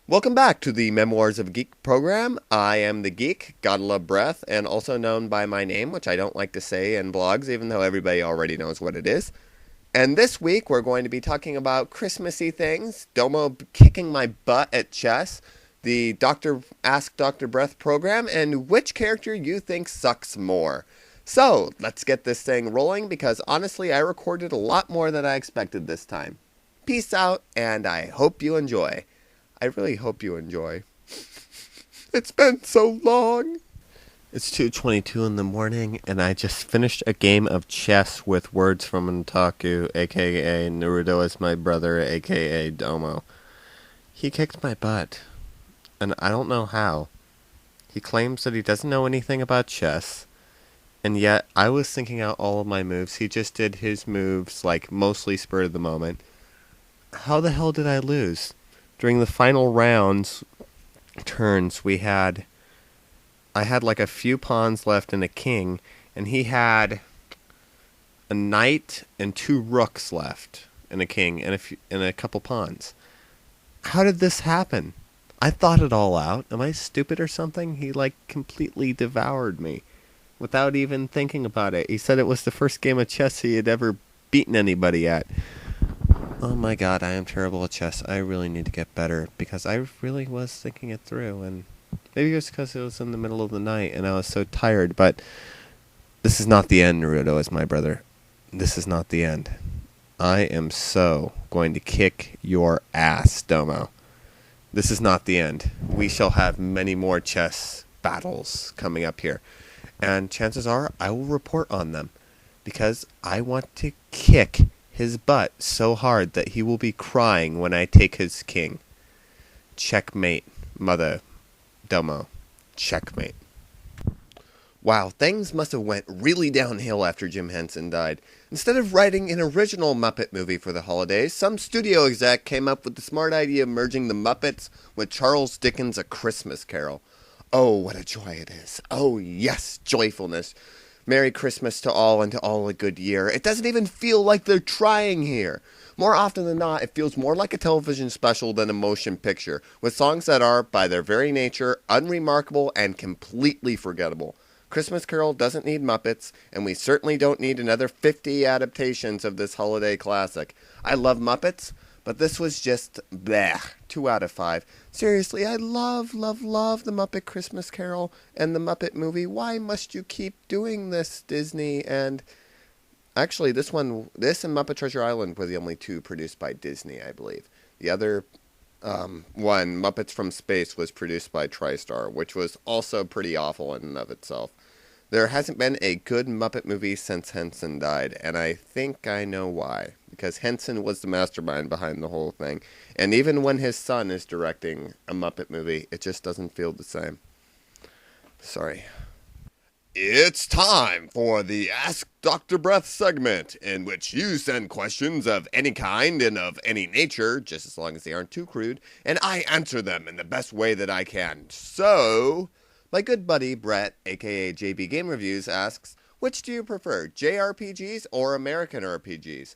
Welcome back to the Memoirs of Geek program. I am the Geek, gotta love breath, and also known by my name, which I don't like to say in blogs, even though everybody already knows what it is. And this week we're going to be talking about Christmassy things, Domo kicking my butt at chess, the Dr. Ask Dr. Breath program, and which character you think sucks more. So, let's get this thing rolling because honestly I recorded a lot more than I expected this time. Peace out, and I hope you enjoy. I really hope you enjoy. It's been so long. It's 2:22 in the morning, and I just finished a game of chess with WordfromanOtaku, aka Naruto is my brother, aka Domo. He kicked my butt, and I don't know how. He claims that he doesn't know anything about chess, and yet I was thinking out all of my moves. He just did his moves, like, mostly spur of the moment. How the hell did I lose? During the final turns, I had like a few pawns left and a king, and he had a knight and two rooks left, and a king and a couple pawns. How did this happen? I thought it all out. Am I stupid or something? He like completely devoured me without even thinking about it. He said it was the first game of chess he had ever beaten anybody at. Oh my god, I am terrible at chess. I really need to get better because I really was thinking it through, and maybe it was because it was in the middle of the night and I was so tired, but this is not the end, Naruto is my brother. This is not the end. I am so going to kick your ass, Domo. This is not the end. We shall have many more chess battles coming up here, and chances are I will report on them because I want to kick his butt so hard that he will be crying when I take his king. Checkmate, mother. Domo. Checkmate. Wow, things must have went really downhill after Jim Henson died. Instead of writing an original Muppet movie for the holidays, some studio exec came up with the smart idea of merging the Muppets with Charles Dickens' A Christmas Carol. Oh, what a joy it is. Oh, yes, joyfulness. Merry Christmas to all and to all a good year. It doesn't even feel like they're trying here. More often than not, it feels more like a television special than a motion picture, with songs that are, by their very nature, unremarkable and completely forgettable. Christmas Carol doesn't need Muppets, and we certainly don't need another 50 adaptations of this holiday classic. I love Muppets, but this was just bleh. 2 out of 5. Seriously, I love, love, love the Muppet Christmas Carol and the Muppet movie. Why must you keep doing this, Disney? And actually, this and Muppet Treasure Island were the only two produced by Disney, I believe. The other one, Muppets from Space, was produced by TriStar, which was also pretty awful in and of itself. There hasn't been a good Muppet movie since Henson died, and I think I know why. Because Henson was the mastermind behind the whole thing. And even when his son is directing a Muppet movie, it just doesn't feel the same. Sorry. It's time for the Ask Dr. Breath segment, in which you send questions of any kind and of any nature, just as long as they aren't too crude, and I answer them in the best way that I can. So, my good buddy Brett, aka JB Game Reviews, asks, which do you prefer, JRPGs or American RPGs?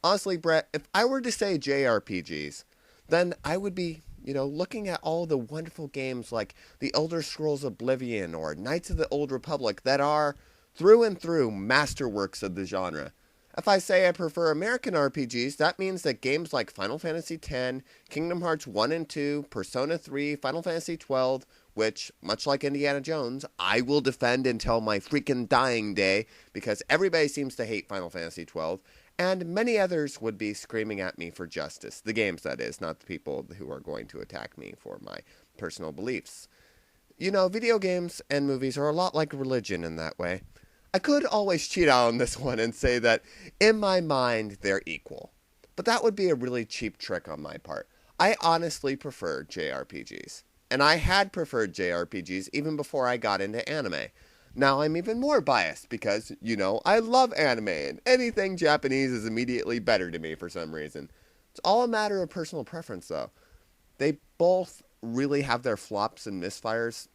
Honestly, Brett, if I were to say JRPGs, then I would be, looking at all the wonderful games like The Elder Scrolls Oblivion or Knights of the Old Republic that are, through and through, masterworks of the genre. If I say I prefer American RPGs, that means that games like Final Fantasy X, Kingdom Hearts 1 and 2, Persona 3, Final Fantasy 12, which, much like Indiana Jones, I will defend until my freaking dying day because everybody seems to hate Final Fantasy 12, and many others would be screaming at me for justice. The games, that is, not the people who are going to attack me for my personal beliefs. Video games and movies are a lot like religion in that way. I could always cheat out on this one and say that, in my mind, they're equal. But that would be a really cheap trick on my part. I honestly prefer JRPGs. And I had preferred JRPGs even before I got into anime. Now I'm even more biased because, I love anime and anything Japanese is immediately better to me for some reason. It's all a matter of personal preference though. They both really have their flops and misfires.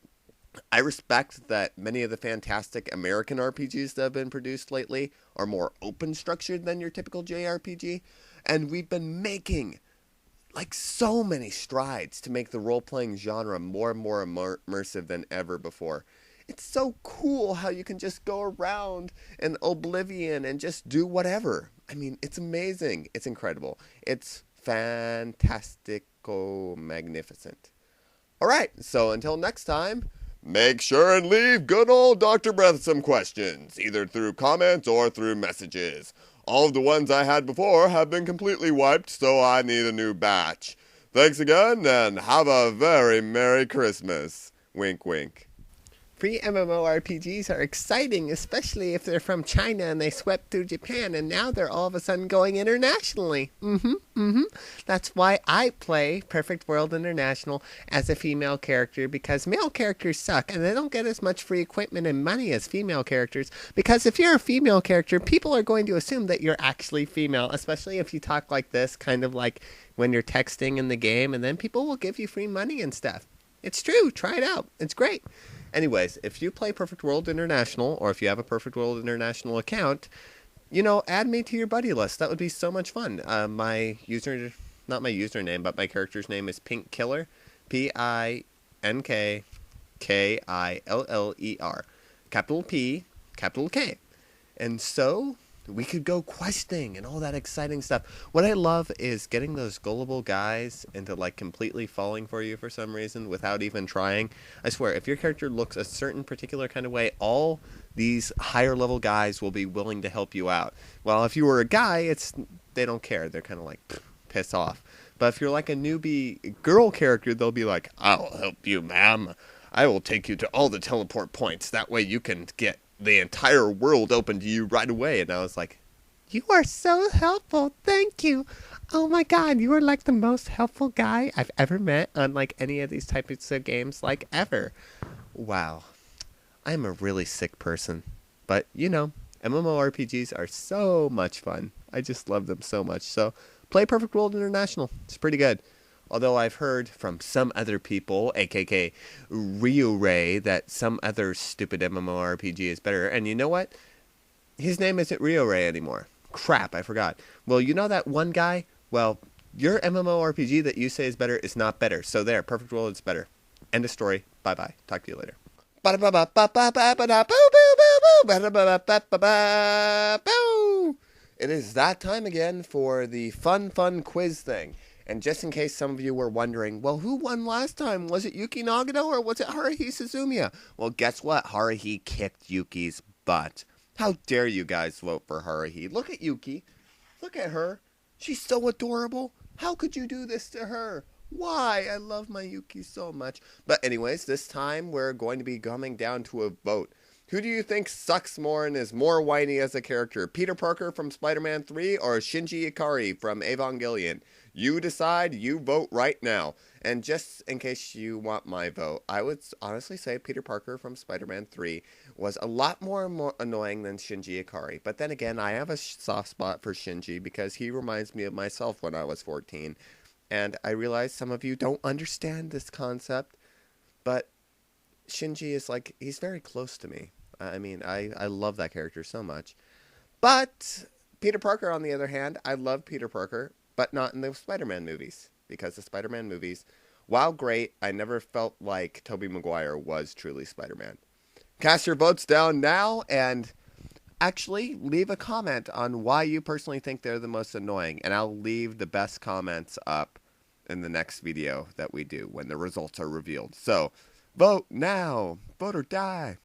I respect that many of the fantastic American RPGs that have been produced lately are more open structured than your typical JRPG. And we've been making like so many strides to make the role-playing genre more and more immersive than ever before. It's so cool how you can just go around in Oblivion and just do whatever. I mean, it's amazing. It's incredible. It's fantastico magnificent. All right, so until next time, make sure and leave good old Dr. Breath some questions, either through comments or through messages. All of the ones I had before have been completely wiped, so I need a new batch. Thanks again, and have a very Merry Christmas. Wink, wink. Free MMORPGs are exciting, especially if they're from China and they swept through Japan, and now they're all of a sudden going internationally. That's why I play Perfect World International as a female character, because male characters suck, and they don't get as much free equipment and money as female characters, because if you're a female character, people are going to assume that you're actually female, especially if you talk like this, kind of like when you're texting in the game, and then people will give you free money and stuff. It's true. Try it out. It's great. Anyways, if you play Perfect World International, or if you have a Perfect World International account, add me to your buddy list. That would be so much fun. Not my username, but my character's name is Pink Killer, PinkKiller, capital P, capital K. And so we could go questing and all that exciting stuff. What I love is getting those gullible guys into like completely falling for you for some reason without even trying. I swear, if your character looks a certain particular kind of way, all these higher level guys will be willing to help you out. Well, if you were a guy, they don't care. They're kind of like, piss off. But if you're like a newbie girl character, they'll be like, I'll help you, ma'am. I will take you to all the teleport points. That way you can get the entire world open to you right away. And I was like, you are so helpful. Thank you. Oh my God, you are like the most helpful guy I've ever met on like any of these types of games, like ever. Wow. I'm a really sick person. But MMORPGs are so much fun. I just love them so much. So play Perfect World International. It's pretty good. Although I've heard from some other people, aka Ryurei, that some other stupid MMORPG is better. And you know what? His name isn't Ryurei anymore. Crap, I forgot. Well, you know that one guy? Well, your MMORPG that you say is better is not better. So there, Perfect World is better. End of story. Bye-bye. Talk to you later. It is that time again for the fun quiz thing. And just in case some of you were wondering, well, who won last time? Was it Yuki Nagano or was it Haruhi Suzumiya? Well, guess what? Haruhi kicked Yuki's butt. How dare you guys vote for Haruhi? Look at Yuki. Look at her. She's so adorable. How could you do this to her? Why? I love my Yuki so much. But anyways, this time we're going to be coming down to a vote. Who do you think sucks more and is more whiny as a character? Peter Parker from Spider-Man 3 or Shinji Ikari from Evangelion? You decide, you vote right now. And just in case you want my vote, I would honestly say Peter Parker from Spider-Man 3 was a lot more annoying than Shinji Ikari. But then again, I have a soft spot for Shinji because he reminds me of myself when I was 14. And I realize some of you don't understand this concept, but Shinji is like, he's very close to me. I mean, I love that character so much. But Peter Parker, on the other hand, I love Peter Parker, but not in the Spider-Man movies. Because the Spider-Man movies, while great, I never felt like Tobey Maguire was truly Spider-Man. Cast your votes down now, and actually leave a comment on why you personally think they're the most annoying. And I'll leave the best comments up in the next video that we do when the results are revealed. So, vote now. Vote or die.